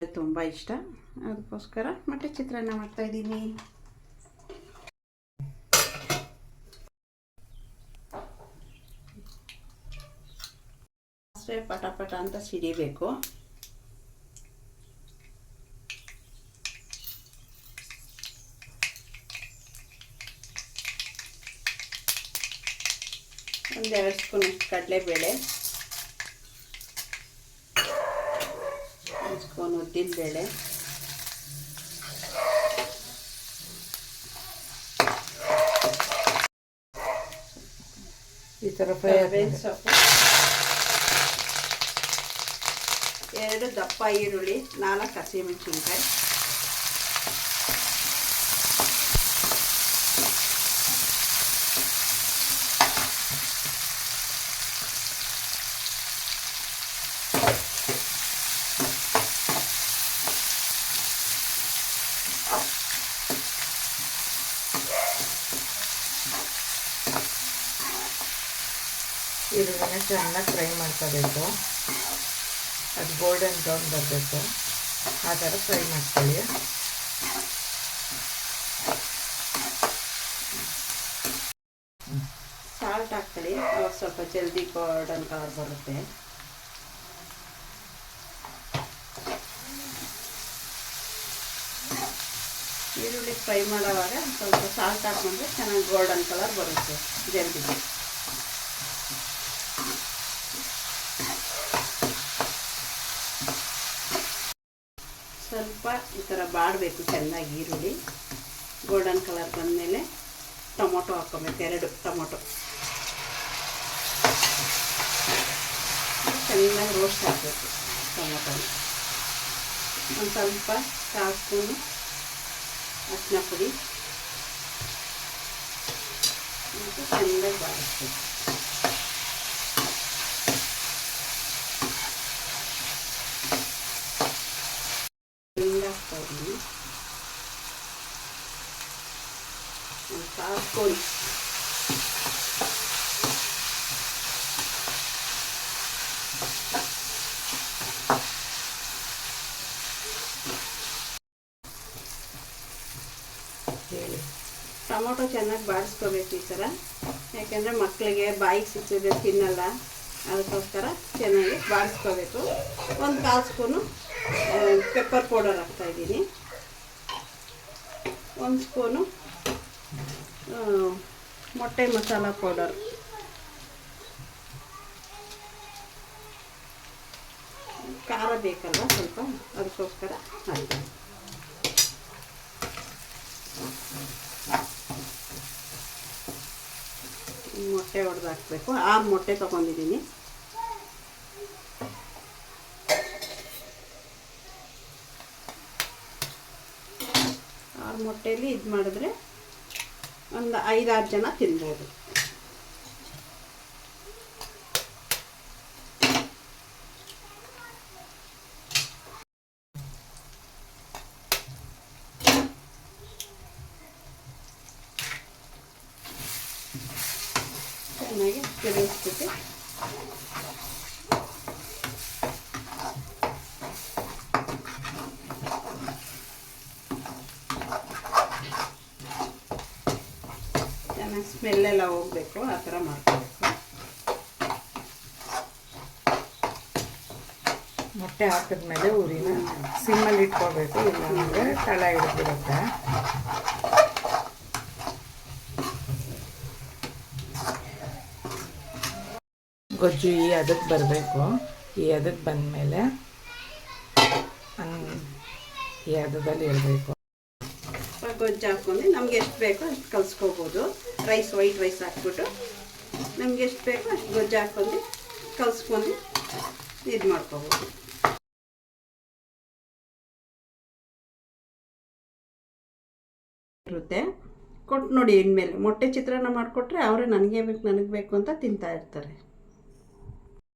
ತುಂಬ ಇಷ್ಟ, ಅದಕ್ಕೋಸ್ಕರ ಮೊಟ್ಟೆ ಚಿತ್ರಾನ್ನ ಮಾಡ್ತಾಯಿದ್ದೀನಿ. ಅಷ್ಟೇ ಪಟ ಪಟ ಅಂತ ಸಿಡಿಬೇಕು. ಒಂದೆರಡು ಸ್ಪೂನ್ ಕಡಲೆಬೇಳೆ, ಒಂದು ಸ್ಪೂನ್ ಉದ್ದಿನಬೇಳೆ, ಈ ಥರ ಫ್ರೈ ಸೊಪ್ಪು, 2 ದಪ್ಪ ಈರುಳ್ಳಿ, 4 ಹಸಿಮೆಣಸಿನ್ಕಾಯಿ, ಈರುಳ್ಳಿನ ಚೆನ್ನಾಗಿ ಫ್ರೈ ಮಾಡ್ಕೋಬೇಕು. ಅದು ಗೋಲ್ಡನ್ ಬ್ರೌನ್ ಬರಬೇಕು, ಆ ಥರ ಫ್ರೈ ಮಾಡ್ಕೊಳ್ಳಿ. ಸಾಲ್ಟ್ ಹಾಕ್ಕೊಳ್ಳಿ, ಅವಾಗ ಸ್ವಲ್ಪ ಜಲ್ದಿ ಗೋಲ್ಡನ್ ಕಲರ್ ಬರುತ್ತೆ. ಈರುಳ್ಳಿ ಫ್ರೈ ಮಾಡೋವಾಗ ಸ್ವಲ್ಪ ಸಾಲ್ಟ್ ಹಾಕ್ಕೊಂಡ್ರೆ ಚೆನ್ನಾಗಿ ಗೋಲ್ಡನ್ ಕಲರ್ ಬರುತ್ತೆ ಜಲ್ದಿ. ಸ್ವಲ್ಪ ಈ ಥರ ಬಾಡಬೇಕು ಚೆನ್ನಾಗಿ. ಈರುಳ್ಳಿ ಗೋಲ್ಡನ್ ಕಲರ್ ಬಂದಮೇಲೆ ಟೊಮೊಟೊ ಹಾಕ್ಕೊಬೇಕು, 2 ಟೊಮೊಟೊ ಚೆನ್ನಾಗಿ ರೋಸ್ಟ್ ಹಾಕಬೇಕು. ಟೊಮೊಟೊನ ಒಂದು ಸ್ವಲ್ಪ 1/4 ಸ್ಪೂನು ಅರಿಶಿನ ಪುಡಿ ಮತ್ತು ಚೆನ್ನಾಗಿ ಬಾಡಿಸ್ಬೇಕು. ಹಾಕ್ಕೊಳ್ಳಿ. ಟೊಮೊಟೊ ಚೆನ್ನಾಗಿ ಬಾಡಿಸ್ಕೋಬೇಕು ಈ ಥರ, ಯಾಕೆಂದರೆ ಮಕ್ಕಳಿಗೆ ಬಾಯಿಗೆ ಸಿಕ್ಕಿದ್ರೆ ತಿನ್ನಲ್ಲ, ಅದಕ್ಕೋಸ್ಕರ ಚೆನ್ನಾಗಿ ಬಾಡಿಸ್ಕೋಬೇಕು. ಒಂದು 1/4 ಸ್ಪೂನು ಪೆಪ್ಪರ್ ಪೌಡರ್ ಹಾಕ್ತಾಯಿದ್ದೀನಿ, 1 ಸ್ಪೂನು ಮೊಟ್ಟೆ ಮಸಾಲ ಪೌಡರ್, ಖಾರ ಬೇಕಲ್ವ ಸ್ವಲ್ಪ, ಅದಕ್ಕೋಸ್ಕರ ಹಾಕಿ. ಮೊಟ್ಟೆ ಹೊಡೆದು ಹಾಕಬೇಕು. 6 ಮೊಟ್ಟೆ ತೊಗೊಂಡಿದ್ದೀನಿ. ಮೊಟ್ಟೆಯಲ್ಲಿ ಇದು ಮಾಡಿದ್ರೆ ಒಂದು 5-6 ಜನ ತಿನ್ಬೋದು. ಚೆನ್ನಾಗಿ ತಿರುಗಿಸ್ಬಿಟ್ಟು ಚೆನ್ನಾಗಿ ಸ್ಮೆಲ್ಲೆಲ್ಲ ಹೋಗಬೇಕು, ಆ ಥರ ಮಾಡ್ಕೋಬೇಕು. ಮೊಟ್ಟೆ ಹಾಕಿದ್ಮೇಲೆ ಉರಿನ ಸಿಮ್ಮಲ್ಲಿ ಇಟ್ಕೋಬೇಕು, ಇಲ್ಲಾಂದರೆ ತಳ ಹಿಡಿದಿರುತ್ತೆ. ಗೊಜ್ಜು ಈ ಅದಕ್ಕೆ ಬರಬೇಕು. ಈ ಅದಕ್ಕೆ ಬಂದಮೇಲೆ ಈ ಅದದಲ್ಲಿ ಇರಬೇಕು. ಗೊಜ್ಜು ಹಾಕ್ಕೊಂಡು ನಮ್ಗೆ ಎಷ್ಟು ಬೇಕೋ ಅಷ್ಟು ಕಲಿಸ್ಕೋಬೋದು. ವೈಟ್ ರೈಸ್ ಹಾಕ್ಬಿಟ್ಟು ನಮ್ಗೆ ಎಷ್ಟು ಬೇಕೋ ಅಷ್ಟು ಗೊಜ್ಜು ಹಾಕ್ಕೊಂಡು ಕಲಿಸ್ಕೊಂಡು ಇದು ಮಾಡ್ಕೋಬೋದು. ಇರುತ್ತೆ ಕೊಟ್ಟು ನೋಡಿ. ಇನ್ಮೇಲೆ ಮೊಟ್ಟೆ ಚಿತ್ರಾನ್ನ ಮಾಡಿಕೊಟ್ರೆ ಅವರೇ ನನಗೆ ಬೇಕು ಅಂತ ತಿಂತಾ ಇರ್ತಾರೆ.